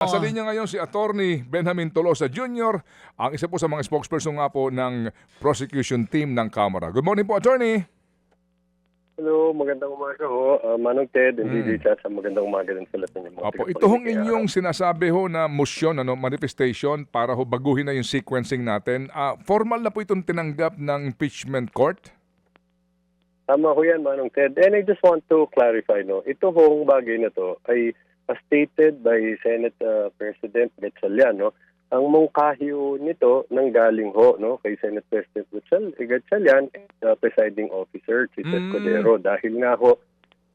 Sa linya ngayon si Attorney Benjamin Tolosa Jr., ang isa po sa mga spokesperson nga po ng prosecution team ng Kamara. Good morning po, Attorney. Hello, magandang umaga ho. Manong Ted, hindi Richard, magandang umaga din sa lahat ng mga Apo, ito hong inyong sinasabi ho na motion, manifestation para ho baguhin na yung sequencing natin. Formal na po itong tinanggap ng impeachment court? Tama ho yan, Manong Ted. And I just want to clarify, no, ito hong bagay na to ay stated by Senate President Gatchalian, no, ang mungkahi nito nanggaling ho, no, kay Senate President Gatchalian, presiding officer, si Ted Codero, dahil nga ho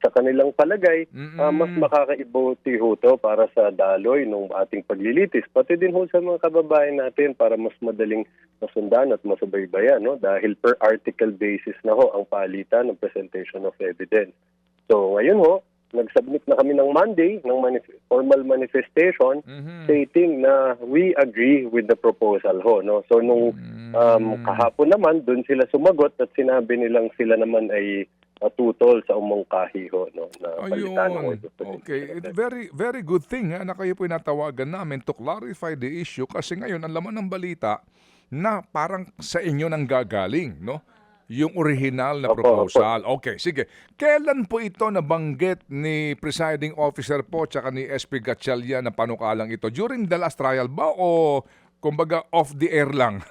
sa kanilang palagay, mas makakaibuti ho to para sa daloy ng ating paglilitis. Pati din ho sa mga kababayan natin para mas madaling masundan at masubaybayan, no, dahil per article basis na ho ang palitan ng presentation of evidence. So ngayon ho, nag-submit na kami ng Monday ng formal manifestation stating na we agree with the proposal ho, no. So nung kahapon naman doon sila sumagot at sinabi nilang sila naman ay tutol sa umungkahi ho, no, na palitan ng order. Okay, very good thing na kayo po inatawagan namin to clarify the issue kasi ngayon ang laman ng balita na parang sa inyo nang gagaling, no? Yung original na proposal. Okay, sige. Kailan po ito nabanggit ni presiding officer po tsaka ni SP Gatchalian na panukalang ito? During the last trial ba o kumbaga off the air lang?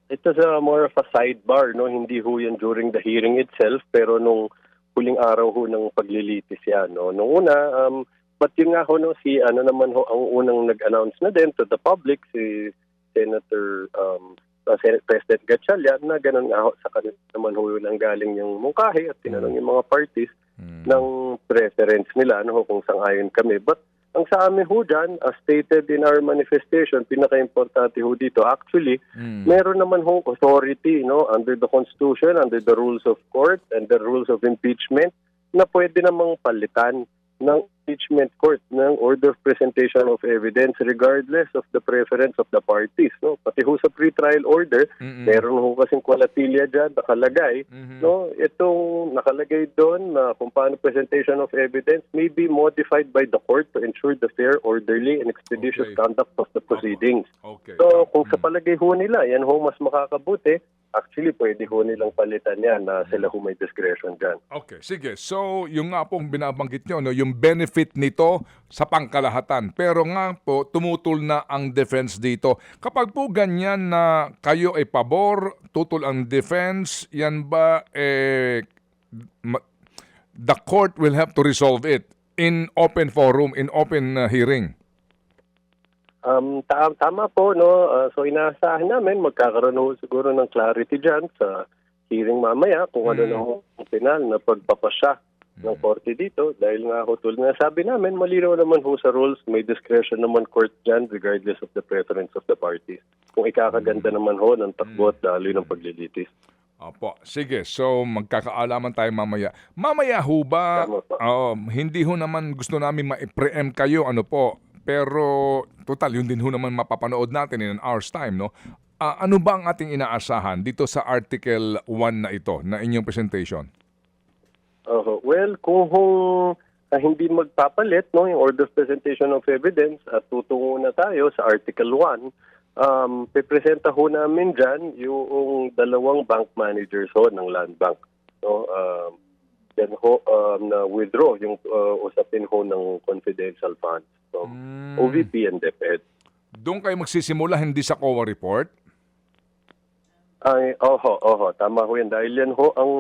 Ito sa more of a sidebar, no, hindi ho yan during the hearing itself, pero nung huling araw ho ng paglilitis yan, no. Nung una, but yun nga ho, no, si ano naman ho ang unang nag-announce na din to the public, si Senator Senate President Gatchalian, na ganun nga ho, sa kanila naman ho nang galing yung mungkahi at tinanong yung mga parties ng preference nila, ano ho, kung sang-ayon kami. But ang sa amin ho dyan, as stated in our manifestation, pinaka-importante ho dito, actually, meron naman ho authority, no, under the Constitution, under the rules of court, and the rules of impeachment, na pwede namang palitan ng impeachment court ng order of presentation of evidence regardless of the preference of the parties, no. Pati ho sa pre-trial order, meron ho kasing kwalatilya dyan nakalagay, no, itong nakalagay doon na kung paano presentation of evidence may be modified by the court to ensure the fair, orderly, and expeditious conduct of the proceedings. So kung sa palagay ho nila yan ho mas makakabuti, actually, pwede ho nilang palitan yan na sila ho may discretion dyan. Okay, sige. So, yung nga pong binabanggit nyo, no, yung benefit nito sa pangkalahatan. Pero nga po, tumutol na ang defense dito. Kapag po ganyan na kayo ay pabor, tutol ang defense, yan ba, the court will have to resolve it in open forum, in open hearing? Tama po, no. So inaasahan namin magkakaroon ho siguro ng clarity dyan sa hearing mamaya kung ano na ho ang final na pagpapasya ng korte dito. Dahil nga ho, tulad na sabi namin, malinaw naman ho sa rules, may discretion naman court dyan regardless of the preference of the parties. Kung ikakaganda naman ho ng takbo at daloy ng paglilitis. Opo, sige. So, magkakaalaman tayo mamaya. Mamaya ho ba, hindi ho naman gusto namin ma-preempt kayo, ano po, pero total, yun din ho naman mapapanood natin in an hour's time, no? Ano ba ang ating inaasahan dito sa Article 1 na ito, na inyong presentation? Well, kung hindi magpapalit, no, yung order of presentation of evidence at tutungo na tayo sa Article 1, pipresenta ho namin dyan yung dalawang bank managers ho ng Land Bank. No? Then ho, na withdraw yung usapin ho ng confidential funds. So, OVP and DepEd. Doon kayo magsisimula, hindi sa COA report? Ay, tama ho yan. Dahil yan ho ang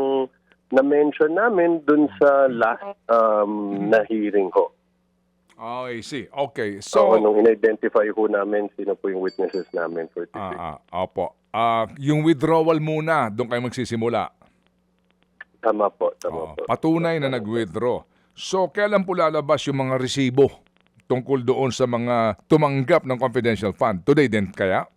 na-mention namin dun sa last na hearing ho. Oh, I see. Okay. So, nung in-identify ho namin sino po yung witnesses namin for today. Opo. Yung withdrawal muna, doon kayo magsisimula? Tama po. Patunay na nag-withdraw. So, kailan po lalabas yung mga resibo tungkol doon sa mga tumanggap ng confidential fund? Today din kaya?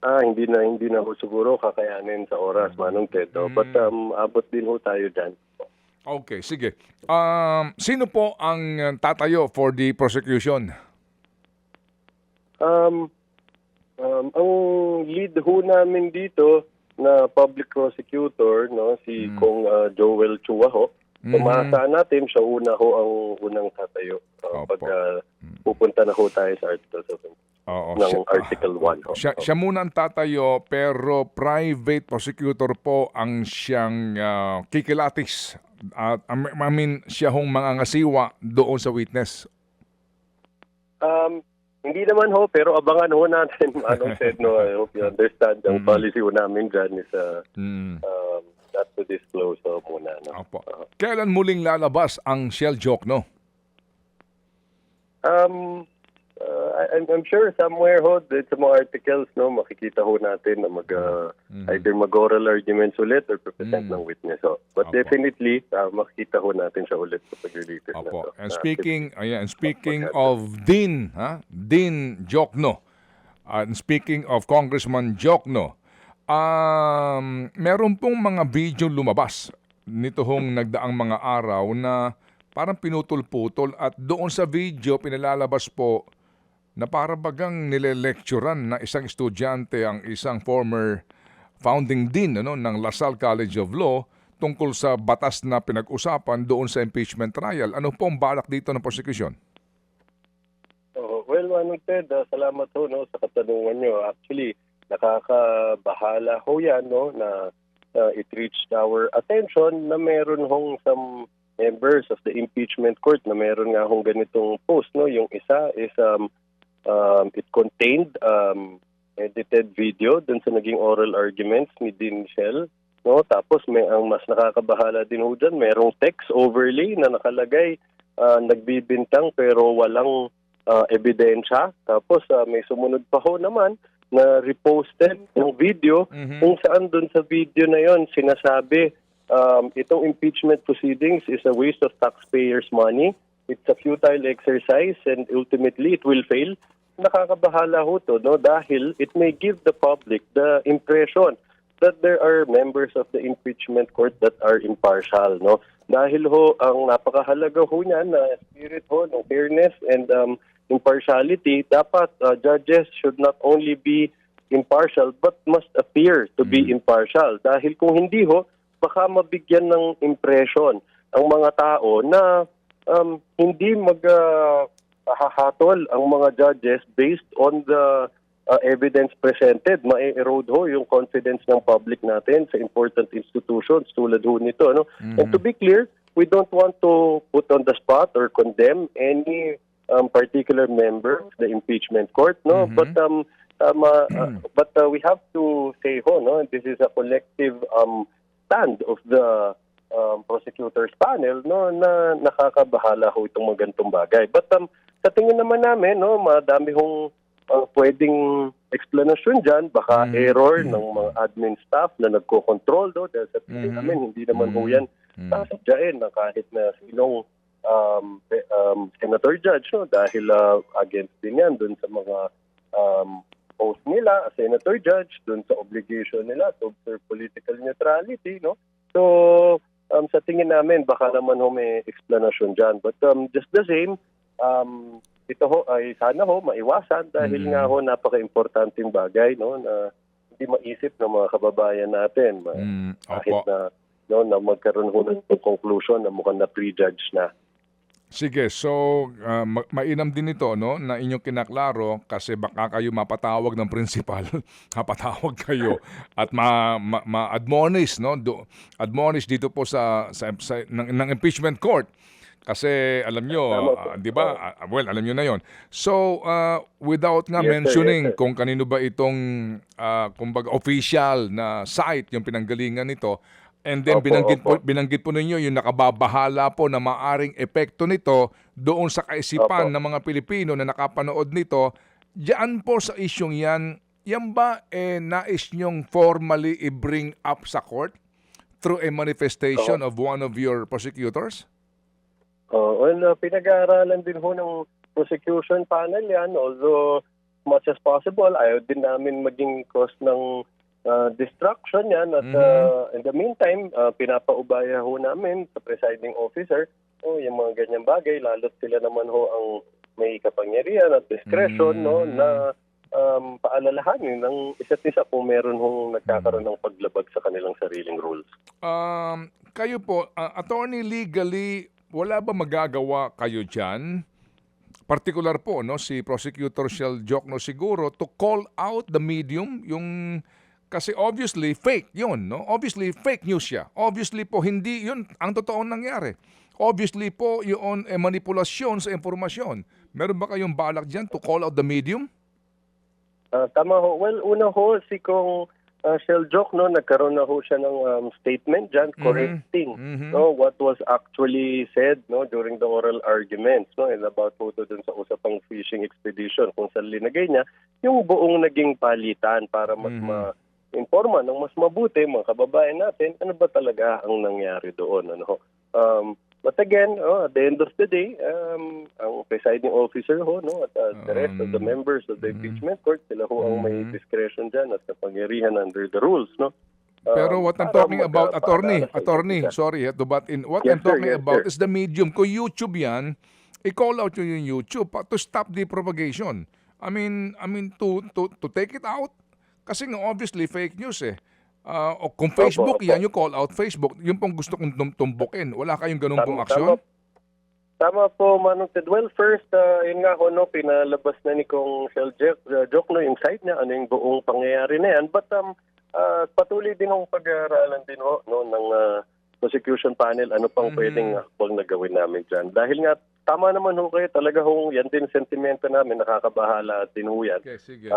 Hindi na ho siguro kakayanin sa oras, Manong Tedo. But abot din ho tayo dyan. Okay, sige. Sino po ang tatayo for the prosecution? Ang lead ho namin dito na public prosecutor, no, si Kong Joel Chua ho, Umaasahan natin siya ang unang tatayo pag Opo. pupunta na ho tayo sa Oo, ng Article 1. siya muna ang tatayo pero private prosecutor po ang siyang kikilatis at I mean siya hong mangangasiwa doon sa witness. Hindi naman ho, pero abangan ho natin. Anong said, no, I hope you understand. Ang policy ho namin dyan is not to disclose muna. No? Opo. Kailan muling lalabas ang Shell Joke, no? I'm sure somewhere ho, sa mga articles, no, makikita ho natin na either mag-oral arguments ulit or present ng witness. Ho. But Opo. definitely, makikita ho natin siya ulit sa pag-release na Opo. to. And speaking of Dean Jokno, and speaking of Congressman Jokno, meron pong mga video lumabas nito hong nagdaang mga araw na parang pinutol-putol at doon sa video pinalalabas po na para bagang nile-lecturean na isang estudyante ang isang former founding dean ng LaSalle College of Law tungkol sa batas na pinag-usapan doon sa impeachment trial. Ano po ang balak dito ng prosecution? Well, Ted, salamat ho sa katanungan nyo. Actually, nakakabahala ho yan na it reached our attention na meron hong some members of the impeachment court na meron nga hong ganitong post. No? Yung isa is it contained edited video dun sa naging oral arguments ni Dean Shell. No? Tapos ang mas nakakabahala din ho dyan, merong text overlay na nakalagay, nagbibintang pero walang ebidensya. Tapos may sumunod pa ho naman na reposted yung video kung saan dun sa video na yon sinasabi itong impeachment proceedings is a waste of taxpayers' money. It's a futile exercise and ultimately it will fail. Nakakabahala ho to, no? Dahil it may give the public the impression that there are members of the impeachment court that are impartial, no? Dahil ho, ang napakahalaga ho niyan na spirit ho ng fairness and impartiality, dapat judges should not only be impartial but must appear to be impartial. Dahil kung hindi ho, baka mabigyan ng impression ang mga tao na hindi hahatol ang mga judges based on the evidence presented. Ma-erode ho yung confidence ng public natin sa important institutions tulad ho nito. No? And to be clear, we don't want to put on the spot or condemn any particular member of the impeachment court. No? But we have to say ho, no? This is a collective stand of the prosecutors panel, no, na nakakabahala ho itong mga ganitong bagay. But sa tingin naman namin, no, madami hong pwedeng explanation dyan, baka error ng mga admin staff na nagko-control do, dahil sa tingin namin hindi naman ho yan sasadyain na kahit na sinong senator judge, no, dahil against din yan dun sa mga post nila, senator judge, dun sa obligation nila to observe political neutrality, no. So sa tingin namin baka naman ho may explanation dyan, but just the same, ito ho ay sana ho maiwasan dahil nga ho napaka-importanteng bagay, no, na hindi maisip ng mga kababayan natin kahit na, no, na magkaroon ho ng conclusion na mukhang na prejudge na. Sige, so mainam din ito, no, na inyong kinaklaro kasi baka kayo mapatawag ng principal, mapatawag kayo at ma-admonish, no, admonish dito po sa ng impeachment court. Kasi alam nyo, di ba? Well, alam nyo na yon. So, without nga mentioning kung kanino ba itong kumbaga official na site yung pinanggalingan nito, and then binanggit po ninyo yung nakababahala po na maaring epekto nito doon sa kaisipan ng mga Pilipino na nakapanood nito. Diyan po sa isyong yan ba nais nyong formally i-bring up sa court through a manifestation of one of your prosecutors? Pinag-aaralan din ho ng prosecution panel yan, although as much as possible, ayaw din namin maging cause ng distraction yan at in the meantime, pinapaubaya ho namin sa presiding officer yung mga ganyang bagay, lalo't sila naman ho ang may kapangyarihan at discretion, no, na paalalahanin ng isa't isa kung meron hong nagkakaroon ng paglabag sa kanilang sariling rules. Kayo po, attorney, legally, wala ba magagawa kayo dyan? Particular po, no, si Prosecutor Shell Jokno siguro to call out the medium, yung kasi obviously fake yun, no? Obviously fake news siya. Obviously po hindi yun ang totoong nangyari. Obviously po yun manipulasyon sa informasyon. Meron ba kayong balak dyan to call out the medium? Tama ho. Well, una ho, si Kong Shell Jokno, nagkaroon na ho siya ng statement dyan correcting no, what was actually said no, during the oral arguments no, and about po dun sa usapang fishing expedition kung saan linagay niya yung buong naging palitan para mas ma-informa ng mas mabuti mga kababayan natin ano ba talaga ang nangyari doon. Ano. But again, at the end of the day, ang presiding officer ho, no, at the rest of the members of the impeachment court, sila ho ang may discretion dyan at kapangyarihan under the rules. No? Pero what I'm talking about, attorney, sorry to butt in. What I'm talking about is the medium. Kung YouTube yan, i-call out yung YouTube to stop the propagation. I mean to take it out. Kasi nga obviously fake news eh. O kung Facebook, yan yung call out Facebook. Yung pong gusto kong tumbukin. Wala kayong ganun pong aksyon? Tama po, Manong Ted. Well, first, yun nga ho, no, pinalabas na ni Kong Shell Jokno yung side niya, ano yung buong pangyayari na yan. But patuloy din ang pag-aaralan din ho, no, ng prosecution panel, ano pang pwedeng akbang na gawin namin dyan. Dahil nga, tama naman ho kayo, talaga ho, yan din sentimento namin, nakakabahala at din ho yan. Okay, sige.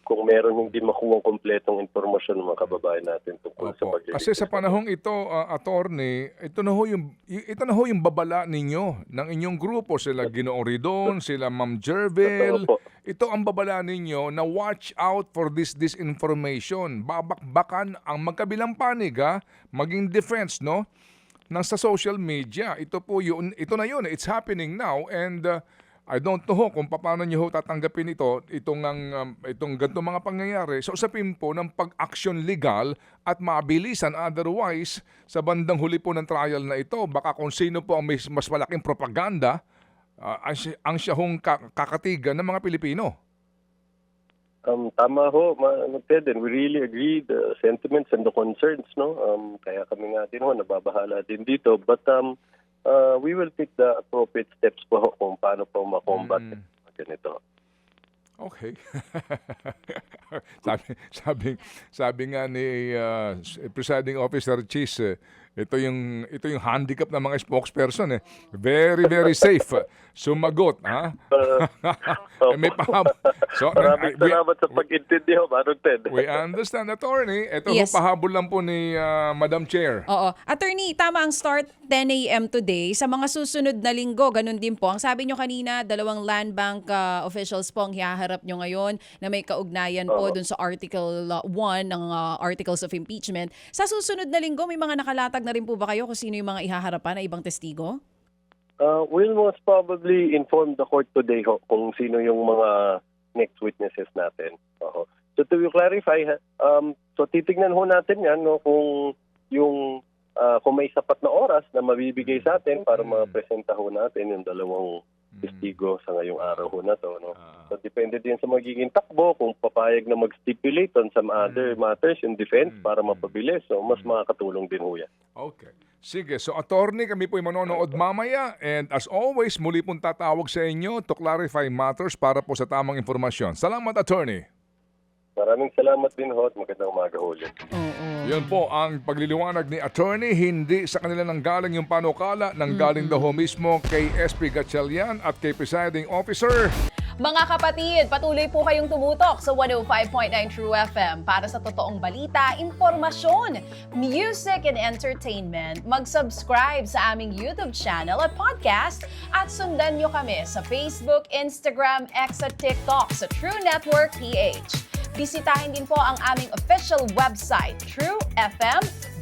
Kung meron hindi makuha kompletong informasyon ng mga kababayan natin tungkol sa paglilitis. Kasi sa panahong ito, attorney, ito na ho yung babala ninyo ng inyong grupo, sila Ginoong Ridon, sila Ma'am Jervil. Ito ang babala ninyo na watch out for this disinformation. Babakbakan ang magkabilang panig, maging defense, no? Nang sa social media. Ito po yun, ito na yun, it's happening now and I don't know kung paano niyo tatanggapin itong ganitong mga pangyayari. So usapin po ng pag-action legal at mabilisan, otherwise sa bandang huli po ng trial na ito, baka kung sino po ang mas malaking propaganda ang siya hong kakatigan ng mga Pilipino. Tama ho, Ted, and we really agree the sentiments and the concerns, no? Kaya kami nga din ho, nababahala din dito. But we will take the appropriate steps po kung paano po makombat ganito. Okay. sabi nga ni Presiding Officer Cheese, ito yung handicap ng mga spokesperson eh. Very, very safe. Sumagot, ha? May pahab. So, maraming salamat sa pag-intindi ho, Manong Ted. We understand, attorney. Ito Yes. pahabol lang po ni Madam Chair. Oo. Attorney, tama ang start 10 a.m. today. Sa mga susunod na linggo, ganun din po. Ang sabi nyo kanina, 2 land bank officials po ang hihaharap nyo ngayon na may kaugnayan po dun sa Article 1 ng Articles of Impeachment. Sa susunod na linggo, may mga nakalatag na rin po ba kayo kung sino yung mga ihaharapan na ibang testigo? We'll most probably inform the court today ho, kung sino yung mga next witnesses natin. So to clarify, so titignan ho natin yan no, kung may sapat na oras na mabibigay sa atin para mapresenta ho natin yung dalawang testigo sa ngayong araw ho na to. No? So depende din sa magiging takbo kung papayag na mag-stipulate on some other matters in defense para mapabilis. So mas makakatulong din ho yan. Okay. Sige, so attorney, kami po manonood mamaya and as always, muli pong tatawag sa inyo to clarify matters para po sa tamang informasyon. Salamat, attorney. Maraming salamat din ho at magandang umaga ulit. Yan po ang pagliliwanag ni attorney, hindi sa kanila nanggaling yung panukala, nanggaling daw mismo kay SP Gatchalian at kay Presiding Officer. Mga kapatid, patuloy po kayong tumutok sa 105.9 True FM para sa totoong balita, impormasyon, music and entertainment. Mag-subscribe sa aming YouTube channel at podcast at sundan nyo kami sa Facebook, Instagram, X at TikTok sa True Network PH. Bisitahin din po ang aming official website, truefm.ph.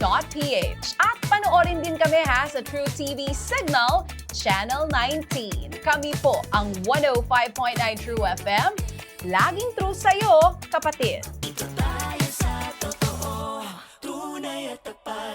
At panoorin din kami sa True TV Signal, Channel 19. Kami po ang 105.9 True FM. Laging true sa'yo, kapatid. Dito tayo sa totoo, tunay at tapat.